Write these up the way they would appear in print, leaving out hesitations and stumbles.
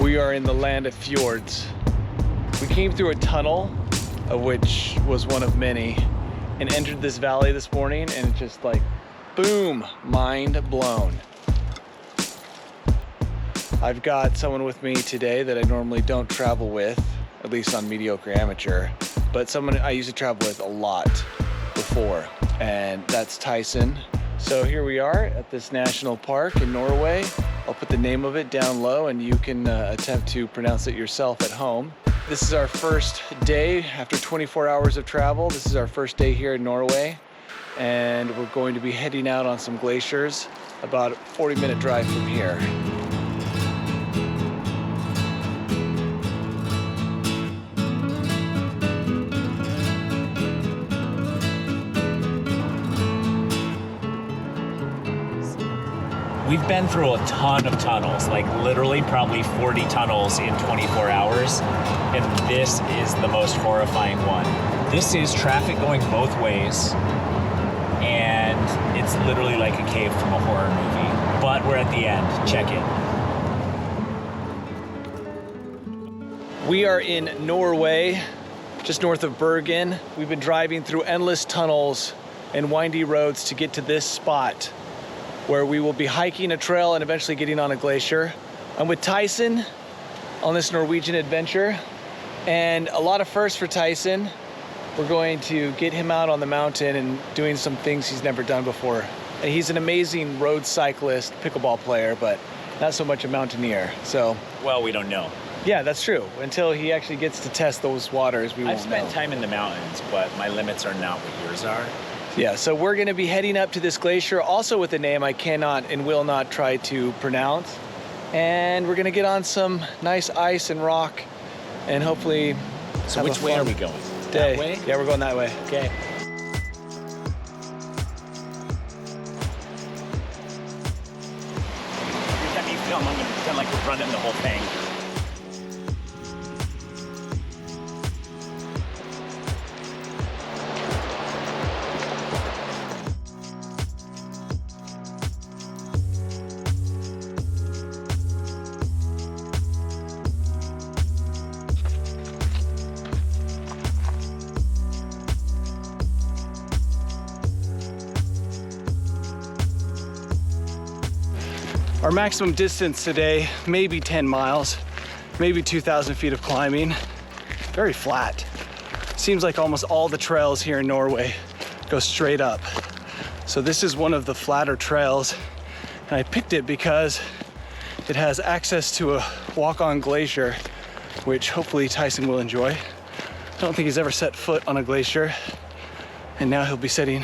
We are in the land of fjords. We came through a tunnel, which was one of many, and entered this valley this morning, and it's just like, boom, mind blown. I've got someone with me today that I normally don't travel with, at least on Mediocre Amateur, but someone I used to travel with a lot before, and that's Tyson. So here we are at this national park in Norway. I'll put the name of it down low and you can attempt to pronounce it yourself at home. This is our first day after 24 hours of travel. This is our first day here in Norway, and we're going to be heading out on some glaciers, about a 40-minute drive from here. We've been through a ton of tunnels, like literally probably 40 tunnels in 24 hours, and this is the most horrifying one. This is traffic going both ways, and it's literally like a cave from a horror movie. But we're at the end. Check it. We are in Norway, just north of Bergen. We've been driving through endless tunnels and windy roads to get to this spot, where we will be hiking a trail and eventually getting on a glacier. I'm with Tyson on this Norwegian adventure, and a lot of firsts for Tyson. We're going to get him out on the mountain and doing some things he's never done before. And he's an amazing road cyclist, pickleball player, but not so much a mountaineer. So, well, we don't know. Yeah, that's true. Until he actually gets to test those waters, we won't know. I've spent time in the mountains, but my limits are not what yours are. Yeah, so we're gonna be heading up to this glacier, also with a name I cannot and will not try to pronounce. And we're gonna get on some nice ice and rock and hopefully So which way are we going? That way? Yeah, we're going that way. Okay. Every time you film, I'm gonna pretend like we're running the whole thing. Our maximum distance today, maybe 10 miles, maybe 2,000 feet of climbing. Very flat. Seems like almost all the trails here in Norway go straight up. So this is one of the flatter trails, and I picked it because it has access to a walk-on glacier, which hopefully Tyson will enjoy. I don't think he's ever set foot on a glacier, and now he'll be setting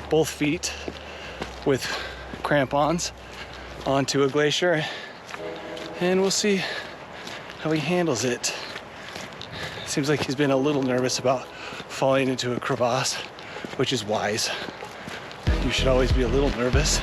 both feet with crampons onto a glacier, and we'll see how he handles it. Seems like he's been a little nervous about falling into a crevasse, which is wise. You should always be a little nervous.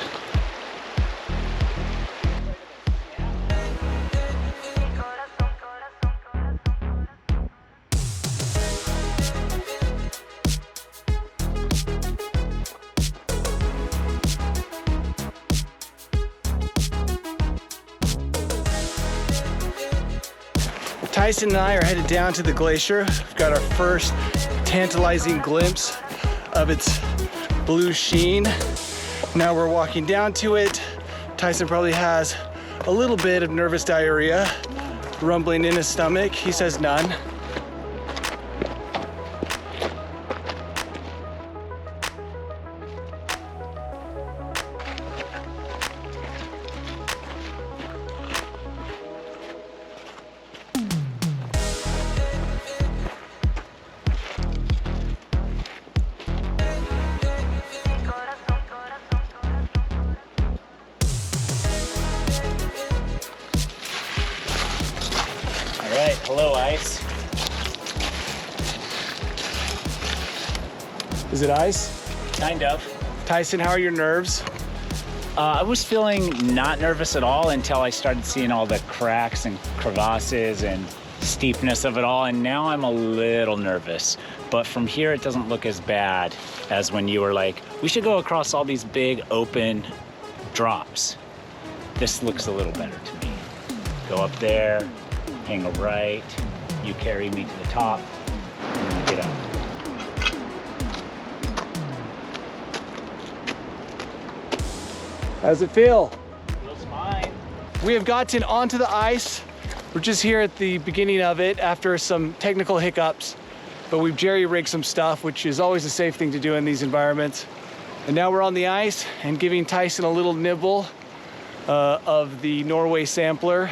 Tyson and I are headed down to the glacier. We've got our first tantalizing glimpse of its blue sheen. Now we're walking down to it. Tyson probably has a little bit of nervous diarrhea rumbling in his stomach. He says none. Hello, ice. Is it ice? Kind of. Tyson, how are your nerves? I was feeling not nervous at all until I started seeing all the cracks and crevasses and steepness of it all, and now I'm a little nervous. But from here, it doesn't look as bad as when you were like, we should go across all these big open drops. This looks a little better to me. Go up there, hang a right, you carry me to the top, and get up. How's it feel? Feels fine. We have gotten onto the ice. We're just here at the beginning of it after some technical hiccups, but we've jerry-rigged some stuff, which is always a safe thing to do in these environments. And now we're on the ice and giving Tyson a little nibble of the Norway sampler,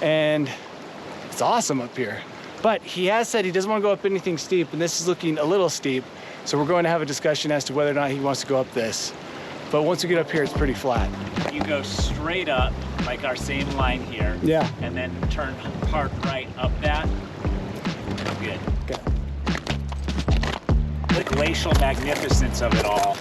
and it's awesome up here. But he has said he doesn't want to go up anything steep, and this is looking a little steep, so we're going to have a discussion as to whether or not he wants to go up this. But once we get up here, it's pretty flat. You go straight up, like our same line here. Yeah. And then turn hard right up that. Good. Okay. The glacial magnificence of it all.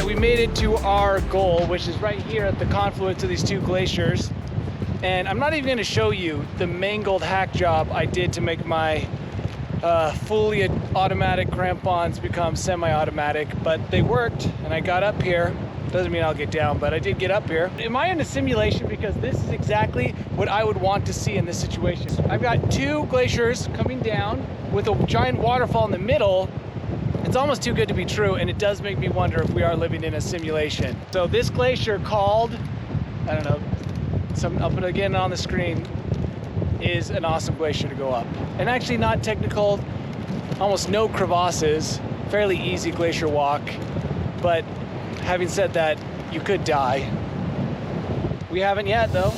We made it to our goal, which is right here at the confluence of these two glaciers. And I'm not even going to show you the mangled hack job I did to make my fully automatic crampons become semi-automatic, but they worked and I got up here. Doesn't mean I'll get down, but I did get up here. Am I in a simulation? Because this is exactly what I would want to see in this situation. I've got two glaciers coming down with a giant waterfall in the middle. It's almost too good to be true, and it does make me wonder if we are living in a simulation. So this glacier called, I don't know, I'll put it again on the screen, is an awesome glacier to go up. And actually not technical, almost no crevasses, fairly easy glacier walk. But having said that, you could die. We haven't yet though.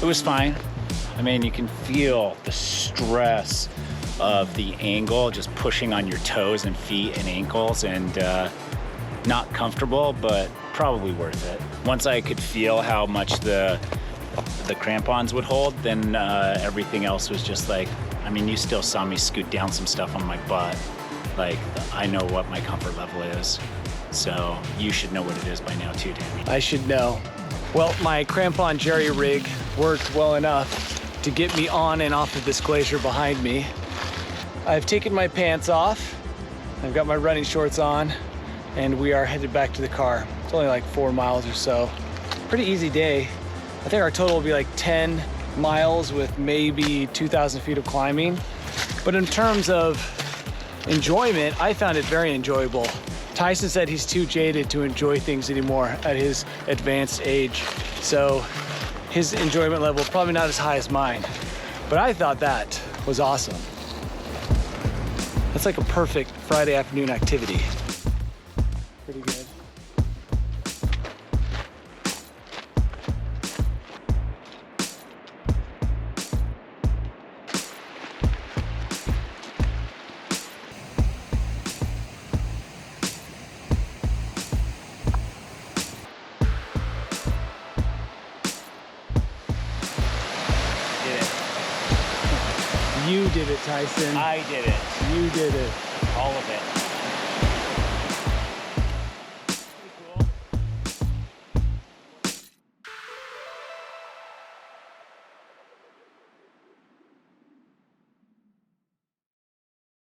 It was fine. I mean, you can feel the stress of the angle just pushing on your toes and feet and ankles, and not comfortable, but probably worth it. Once I could feel how much the crampons would hold, then everything else was just like, I mean, you still saw me scoot down some stuff on my butt. Like, I know what my comfort level is. So you should know what it is by now too, Tammy. I should know. Well, my crampon jerry rig worked well enough to get me on and off of this glacier behind me. I've taken my pants off, I've got my running shorts on, and we are headed back to the car. It's only like 4 miles or so. Pretty easy day. I think our total will be like 10 miles with maybe 2,000 feet of climbing. But in terms of enjoyment, I found it very enjoyable. Tyson said he's too jaded to enjoy things anymore at his advanced age. So his enjoyment level is probably not as high as mine. But I thought that was awesome. That's like a perfect Friday afternoon activity. Pretty good. Did it. You did it, Tyson. I did it. You did it. All of it.